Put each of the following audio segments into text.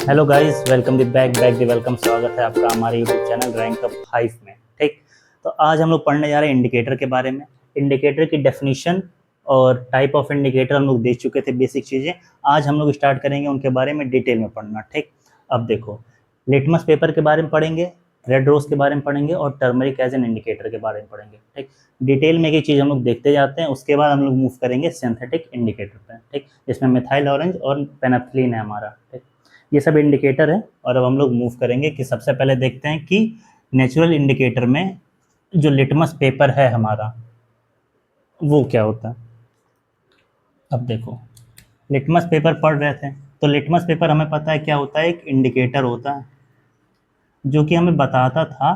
Hello guys, welcome back the welcome. स्वागत है आपका हमारे यूट्यूब चैनल रैंक अप 5 में। ठीक, तो आज हम लोग पढ़ने जा रहे हैं इंडिकेटर के बारे में। इंडिकेटर की डेफिनेशन और टाइप ऑफ इंडिकेटर हम लोग देख चुके थे, बेसिक चीज़ें। आज हम लोग स्टार्ट करेंगे उनके बारे में डिटेल में पढ़ना। ठीक, अब देखो, लिटमस पेपर के बारे में पढ़ेंगे, रेड रोज के बारे में पढ़ेंगे और टर्मरिक एज एन इंडिकेटर के बारे में पढ़ेंगे। ठीक, डिटेल में एक चीज़ हम लोग देखते जाते हैं, उसके बाद हम लोग मूव करेंगे सिंथेटिक इंडिकेटर पर। ठीक, जिसमें मिथाइल ऑरेंज और पेनाफ्थलीन है हमारा। ठीक, ये सब इंडिकेटर है। और अब हम लोग मूव करेंगे कि सबसे पहले देखते हैं कि नेचुरल इंडिकेटर में जो लिटमस पेपर है हमारा वो क्या होता है। अब देखो, लिटमस पेपर पढ़ रहे थे, तो लिटमस पेपर हमें पता है क्या होता है, एक इंडिकेटर होता है जो कि हमें बताता था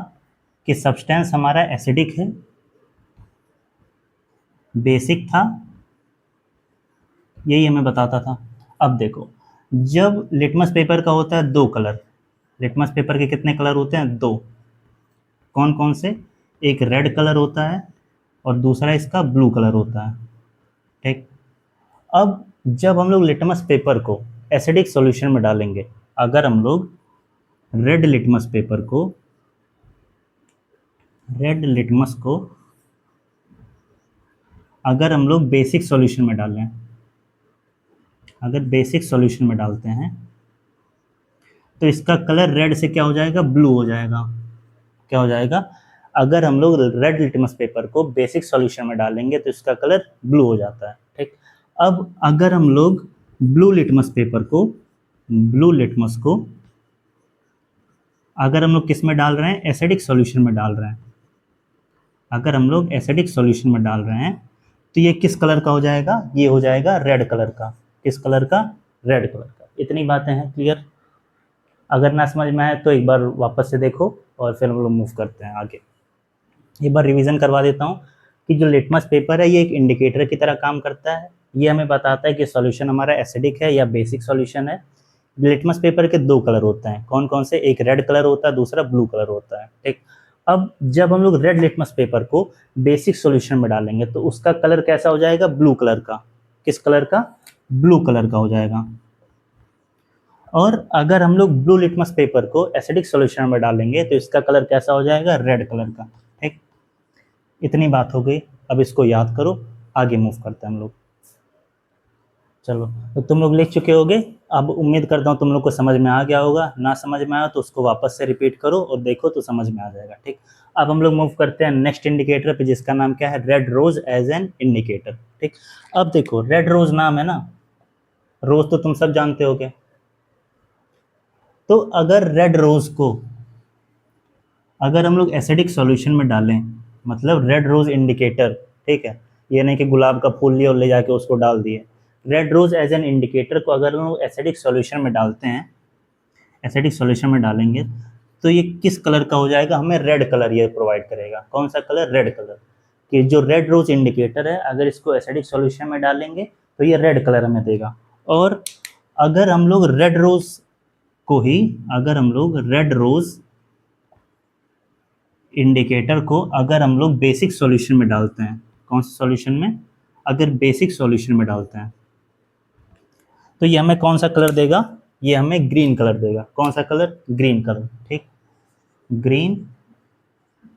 कि सब्सटेंस हमारा एसिडिक है, बेसिक था, यही हमें बताता था। अब देखो, जब लिटमस पेपर का होता है दो कलर, लिटमस पेपर के कितने कलर होते हैं? दो। कौन कौन से? एक रेड कलर होता है और दूसरा इसका ब्लू कलर होता है। ठीक, अब जब हम लोग लिटमस पेपर को एसिडिक सॉल्यूशन में डालेंगे, अगर हम लोग रेड लिटमस पेपर को, रेड लिटमस को अगर हम लोग बेसिक सॉल्यूशन में डालें, अगर बेसिक सॉल्यूशन में डालते हैं तो इसका कलर रेड से क्या हो जाएगा? ब्लू हो जाएगा। क्या हो जाएगा? अगर हम लोग रेड लिटमस पेपर को बेसिक सॉल्यूशन में डालेंगे तो इसका कलर ब्लू हो जाता है। ठीक, अब अगर हम लोग ब्लू लिटमस पेपर को, ब्लू लिटमस को अगर हम लोग किस में डाल रहे हैं? एसिडिक सॉल्यूशन में डाल रहे हैं। अगर हम लोग एसिडिक सॉल्यूशन में डाल रहे हैं तो ये किस कलर का हो जाएगा? ये हो जाएगा रेड कलर का। किस कलर का? रेड कलर का। इतनी बातें हैं क्लियर? अगर ना समझ में आए तो एक बार वापस से देखो और फिर हम लोग मूव करते हैं आगे। एक बार रिवीजन करवा देता हूँ कि जो लिटमस पेपर है ये एक इंडिकेटर की तरह काम करता है। ये हमें बताता है कि सॉल्यूशन हमारा एसिडिक है या बेसिक सॉल्यूशन है। लिटमस पेपर के दो कलर होते हैं, कौन कौन से? एक रेड कलर होता है, दूसरा ब्लू कलर होता है। ठीक, अब जब हम लोग रेड लिटमस पेपर को बेसिक सॉल्यूशन में डालेंगे तो उसका कलर कैसा हो जाएगा? ब्लू कलर का। किस कलर का? ब्लू कलर का हो जाएगा। और अगर हम लोग ब्लू लिटमस पेपर को एसिडिक सॉल्यूशन में डालेंगे तो इसका कलर कैसा हो जाएगा? रेड कलर का। ठीक, इतनी बात हो गई। अब इसको याद करो, आगे मूव करते हैं हम लोग। चलो, तो तुम लोग लिख चुके होगे। अब उम्मीद करता हूँ तुम लोग को समझ में आ गया होगा। ना समझ में आया तो उसको वापस से रिपीट करो और देखो तो समझ में आ जाएगा। ठीक, अब हम लोग मूव करते हैं नेक्स्ट इंडिकेटर पे, जिसका नाम क्या है? Red rose as an indicator. ठीक, अब देखो, रेड रोज नाम है ना, रोज तो तुम सब जानते होगे। तो अगर रेड रोज को अगर हम लोग एसिडिक सॉल्यूशन में डालें, मतलब रेड रोज इंडिकेटर, ठीक है, ये नहीं कि गुलाब का फूल लिया और ले जाके उसको डाल दिए। Red rose as an indicator को अगर हम लोग एसिडिक सॉल्यूशन में डालते हैं, एसिडिक सॉल्यूशन में डालेंगे तो ये किस कलर का हो जाएगा? हमें रेड कलर ये प्रोवाइड करेगा। कौन सा कलर? Red colour. कि जो रेड रोज इंडिकेटर है, अगर इसको एसिडिक सॉल्यूशन में डालेंगे तो ये रेड कलर हमें देगा। और अगर हम लोग रेड रोज को ही, अगर हम लोग रेड रोज इंडिकेटर को अगर हम लोग बेसिक सॉल्यूशन में डालते हैं, कौन से सॉल्यूशन में? अगर बेसिक सॉल्यूशन में डालते हैं तो ये हमें कौन सा कलर देगा? ये हमें ग्रीन कलर देगा। कौन सा कलर? Green colour. ठीक, ग्रीन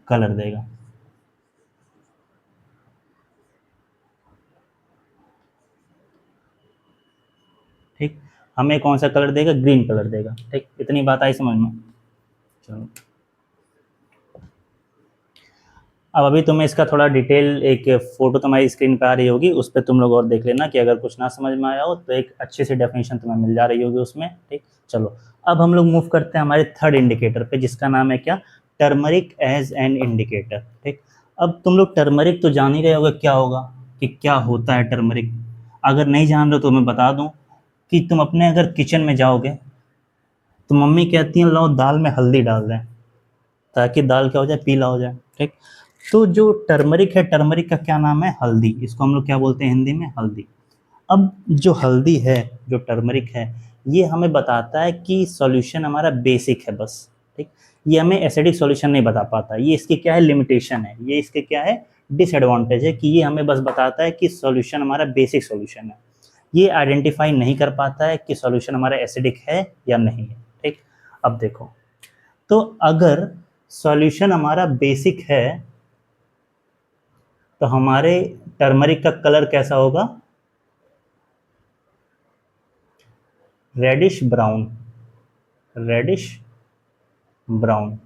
कलर देगा। ठीक, हमें कौन सा कलर देगा? ग्रीन कलर देगा। ठीक, इतनी बात आई समझ में? चलो, अब अभी तुम्हें इसका थोड़ा डिटेल, एक फोटो तुम्हारी स्क्रीन पे आ रही होगी, उस पर तुम लोग और देख लेना कि अगर कुछ ना समझ में आया हो तो एक अच्छी सी डेफिनेशन तुम्हें मिल जा रही होगी उसमें। ठीक, चलो, अब हम लोग मूव करते हैं हमारे थर्ड इंडिकेटर पे, जिसका नाम है क्या? Turmeric as an indicator. ठीक, अब तुम लोग टर्मरिक तो जान ही रहे होगे क्या होगा, कि क्या होता है टर्मरिक। अगर नहीं जान रहे हो तो मैं बता दूं कि तुम अपने अगर किचन में जाओगे तो मम्मी कहती हैं लाओ दाल में हल्दी डाल दें ताकि दाल क्या हो जाए? पीला हो जाए। ठीक, तो जो टर्मरिक है, टर्मरिक का क्या नाम है? हल्दी। इसको हम लोग क्या बोलते हैं हिंदी में? हल्दी। अब जो हल्दी है, जो टर्मरिक है, ये हमें बताता है कि सॉल्यूशन हमारा बेसिक है बस। ठीक, ये हमें एसिडिक सॉल्यूशन नहीं बता पाता। ये इसकी क्या है? लिमिटेशन है। ये इसके क्या है? डिसएडवांटेज है कि ये हमें बस बताता है कि सॉल्यूशन हमारा बेसिक सॉल्यूशन है। ये आइडेंटिफाई नहीं कर पाता है कि सॉल्यूशन हमारा एसिडिक है या नहीं है। अब देखो, तो अगर सॉल्यूशन हमारा बेसिक है तो हमारे टर्मरिक का कलर कैसा होगा? Reddish brown, reddish brown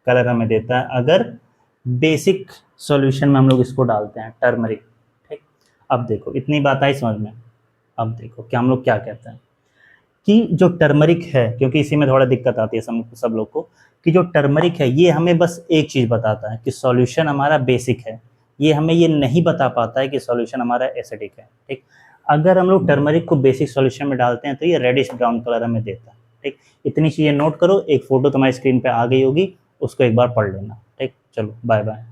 colour हमें देता है अगर बेसिक सॉल्यूशन में हम लोग इसको डालते हैं, टर्मरिक। ठीक, अब देखो इतनी बात आई समझ में। अब देखो क्या हम लोग क्या कहते हैं कि जो टर्मरिक है, क्योंकि इसी में थोड़ा दिक्कत आती है सब लोग को, कि जो टर्मरिक है ये हमें बस एक चीज़ बताता है कि सॉल्यूशन हमारा बेसिक है, ये हमें ये नहीं बता पाता है कि सॉल्यूशन हमारा एसिडिक है। ठीक, अगर हम लोग टर्मरिक को बेसिक सॉल्यूशन में डालते हैं तो ये रेडिश ब्राउन कलर हमें देता है। ठीक, इतनी चीज़ें नोट करो, एक फ़ोटो तुम्हारी स्क्रीन पे आ गई होगी, उसको एक बार पढ़ लेना। ठीक, चलो बाय बाय।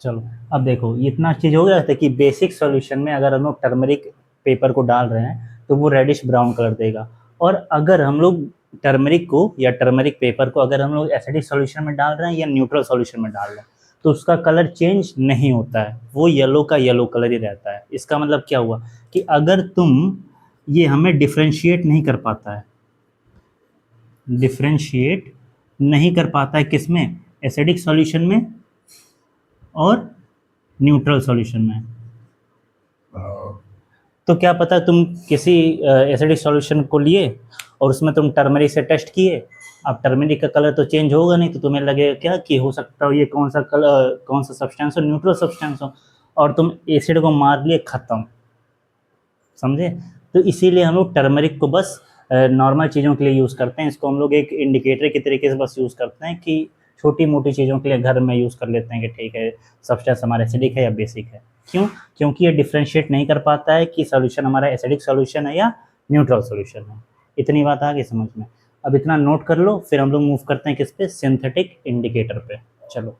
चलो अब देखो इतना चीज़ हो गया था कि बेसिक सॉल्यूशन में अगर हम लोग टर्मरिक पेपर को डाल रहे हैं तो वो रेडिश ब्राउन कलर देगा, और अगर हम लोग टर्मरिक को या टर्मरिक पेपर को अगर हम लोग एसिडिक सॉल्यूशन में डाल रहे हैं या न्यूट्रल सॉल्यूशन में डाल रहे हैं तो उसका कलर चेंज नहीं होता है, वो येलो का येलो कलर ही रहता है। इसका मतलब क्या हुआ कि अगर तुम, ये हमें डिफ्रेंशिएट नहीं कर पाता है, डिफ्रेंशिएट नहीं कर पाता है किसमें? एसिडिक सॉल्यूशन में और न्यूट्रल सॉल्यूशन में। तो क्या पता तुम किसी एसिडिक सॉल्यूशन को लिए और उसमें तुम टर्मरिक से टेस्ट किए, अब टर्मरिक का कलर तो चेंज होगा नहीं, तो तुम्हें लगेगा क्या कि हो सकता हो ये कौन सा कलर, कौन सा सब्सटेंस हो, न्यूट्रल सब्सटेंस हो, और तुम एसिड को मार लिए, खत्म। समझे? तो इसीलिए हम लोग टर्मरिक को बस नॉर्मल चीज़ों के लिए यूज़ करते हैं, इसको हम लोग एक इंडिकेटर के तरीके से बस यूज़ करते हैं कि छोटी मोटी चीज़ों के लिए घर में यूज़ कर लेते हैं कि ठीक है सब्सटेंस हमारा एसिडिक है या बेसिक है। क्यों? क्योंकि ये डिफ्रेंशिएट नहीं कर पाता है कि सॉल्यूशन हमारा एसिडिक सॉल्यूशन है या न्यूट्रल सॉल्यूशन है। इतनी बात आ गई समझ में? अब इतना नोट कर लो, फिर हम लोग मूव करते हैं किस पे? सिंथेटिक इंडिकेटर पे। चलो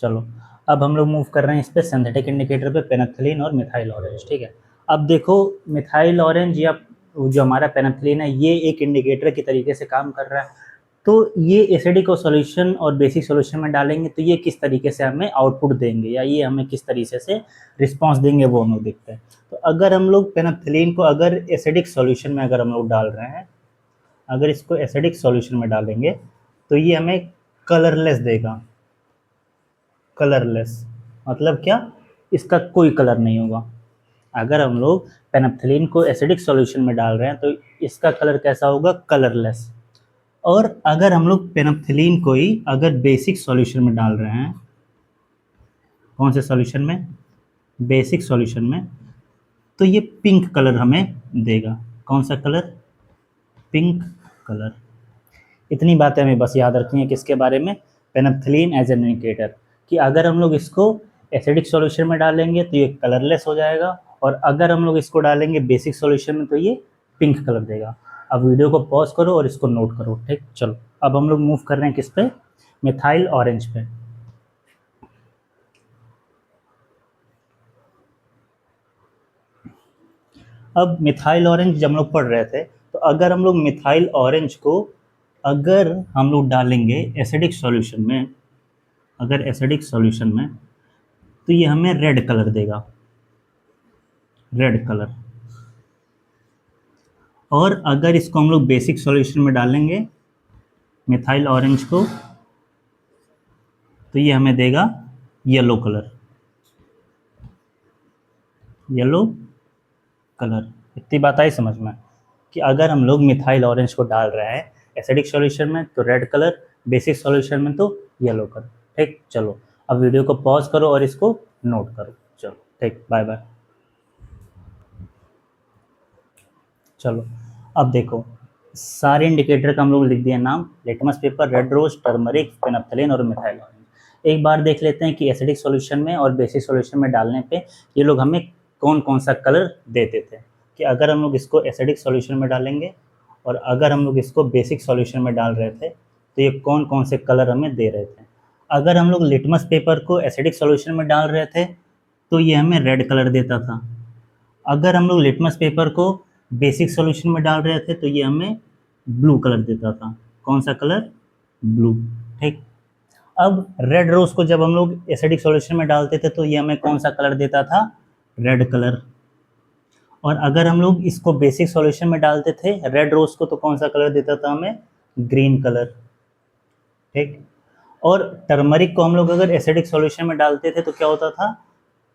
चलो अब हम लोग मूव कर रहे हैं इस पे सिंथेटिक इंडिकेटर पे, पेनिथिलिन और मिथाइल ऑरेंज। ठीक है, अब देखो मिथाइल ऑरेंज या जो हमारा पेनिथिलिन है ये एक इंडिकेटर के तरीके से काम कर रहा है। तो ये एसिडिक और सॉल्यूशन और बेसिक सॉल्यूशन में डालेंगे तो ये किस तरीके से हमें आउटपुट देंगे या ये हमें किस तरीके से रिस्पॉन्स देंगे वो हम लोग देखते हैं। तो अगर हम लोग पेनिथिलिन को अगर एसिडिक सॉल्यूशन में अगर हम लोग डाल रहे हैं, अगर इसको एसिडिक सॉल्यूशन में डालेंगे तो ये हमें कलरलेस देगा। कलरलेस मतलब क्या? इसका कोई कलर नहीं होगा। अगर हम लोग पेनिथिलिन को एसिडिक सॉल्यूशन में डाल रहे हैं तो इसका कलर कैसा होगा? कलरलेस। और अगर हम लोग पेनिथिलिन को ही अगर बेसिक सॉल्यूशन में डाल रहे हैं, कौन से सॉल्यूशन में? बेसिक सॉल्यूशन में, तो ये पिंक कलर हमें देगा। कौन सा कलर? Pink colour. इतनी बातें हमें बस याद रखनी है किसके बारे में? पेनिथिलिन एज एन इंडिकेटर, कि अगर हम लोग इसको एसिडिक सॉल्यूशन में डालेंगे तो ये कलरलेस हो जाएगा, और अगर हम लोग इसको डालेंगे बेसिक सॉल्यूशन में तो ये पिंक कलर देगा। अब वीडियो को पॉज करो और इसको नोट करो। ठीक, चलो अब हम लोग मूव कर रहे हैं किस पे? मिथाइल ऑरेंज पे। अब मिथाइल ऑरेंज जब हम लोग पढ़ रहे थे तो अगर हम लोग मिथाइल ऑरेंज को अगर हम लोग डालेंगे एसिडिक सॉल्यूशन में, अगर एसिडिक सॉल्यूशन में, तो ये हमें रेड कलर देगा, रेड कलर। और अगर इसको हम लोग बेसिक सॉल्यूशन में डालेंगे मिथाइल ऑरेंज को तो ये हमें देगा येलो कलर, येलो कलर। इतनी बात आई समझ में कि अगर हम लोग मिथाइल ऑरेंज को डाल रहे हैं एसिडिक सॉल्यूशन में तो रेड कलर, बेसिक सॉल्यूशन में तो येलो कलर। ठीक, चलो अब वीडियो को पॉज करो और इसको नोट करो। चलो ठीक, बाय बाय। चलो अब देखो सारे इंडिकेटर का हम लोग लिख दिया नाम, litmus paper, red rose, turmeric, phenolphthalein और मिथाइल ऑरेंज। एक बार देख लेते हैं कि एसिडिक सॉल्यूशन में और बेसिक सॉल्यूशन में डालने पे ये लोग हमें कौन कौन सा कलर देते थे। कि अगर हम लोग इसको एसिडिक सॉल्यूशन में डालेंगे और अगर हम लोग इसको बेसिक सॉल्यूशन में डाल रहे थे तो ये कौन कौन से कलर हमें दे रहे थे। अगर हम लोग लिटमस पेपर को एसिडिक सॉल्यूशन में डाल रहे थे तो ये हमें रेड कलर देता था। अगर हम लोग लिटमस पेपर को बेसिक सॉल्यूशन में डाल रहे थे तो ये हमें ब्लू कलर देता था। कौन सा कलर? ब्लू। ठीक, अब रेड रोज को जब हम लोग एसिडिक सॉल्यूशन में डालते थे तो ये हमें कौन सा कलर देता था? Red colour. और अगर हम लोग इसको बेसिक सॉल्यूशन में डालते थे रेड रोज को, तो कौन सा कलर देता था हमें? Green colour. ठीक। और टर्मरिक को हम लोग अगर एसिडिक सॉल्यूशन में डालते थे तो क्या होता था?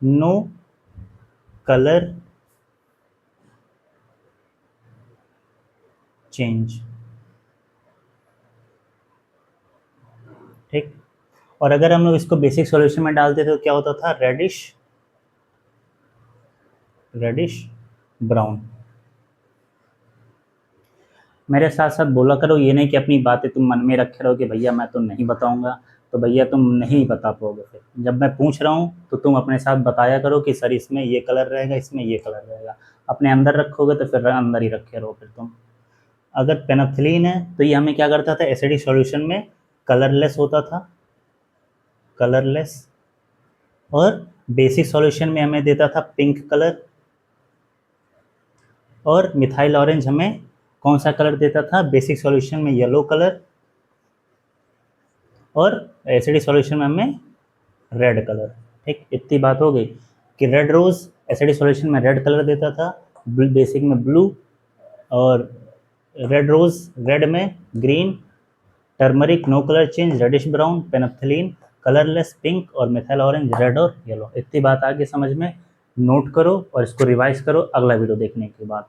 No colour change. ठीक। और अगर हम लोग इसको बेसिक सॉल्यूशन में डालते थे तो क्या होता था? Reddish brown. मेरे साथ साथ बोला करो, ये नहीं कि अपनी बातें तुम मन में रखे रहो कि भैया मैं तो नहीं बताऊंगा, तो भैया तुम नहीं बता पाओगे। फिर जब मैं पूछ रहा हूँ तो तुम अपने साथ बताया करो कि सर इसमें ये कलर रहेगा, इसमें ये कलर रहेगा। अपने अंदर रखोगे तो फिर अंदर ही रखे रहो फिर तुम। अगर पेनाथिलीन है तो ये हमें क्या करता था? एसिडिक सॉल्यूशन में कलरलेस होता था, कलरलेस। और बेसिक सॉल्यूशन में हमें देता था पिंक कलर। और मिथाइल ऑरेंज हमें कौन सा कलर देता था? बेसिक सॉल्यूशन में येलो कलर, और एसिडिक सॉल्यूशन में हमें रेड कलर। ठीक, इतनी बात हो गई कि रेड रोज एसिडिक सॉल्यूशन में रेड कलर देता था, बेसिक में ब्लू, और रेड रोज रेड में green, turmeric no colour change reddish brown, phenolphthalein colourless pink, और मिथाइल ऑरेंज रेड और येलो। इतनी बात आगे समझ में नोट करो और इसको रिवाइज करो अगला वीडियो देखने के बाद।